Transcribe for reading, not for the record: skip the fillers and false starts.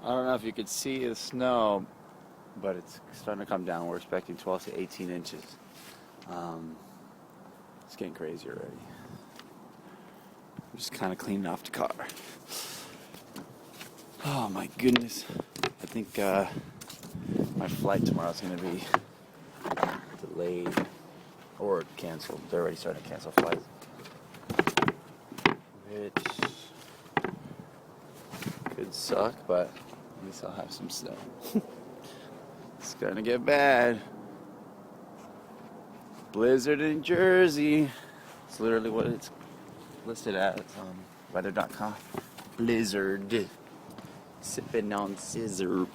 I don't know if you could see the snow, but it's starting to come down. We're expecting 12 to 18 inches. It's getting crazy already. I'm just kind of cleaning off the car. Oh my goodness. I think my flight tomorrow is going to be delayed or canceled. They're already starting to cancel flights. Which could suck, but at least I'll have some snow. It's gonna get bad. Blizzard in Jersey. It's literally what it's listed as on weather.com. Blizzard. Sipping on scissor.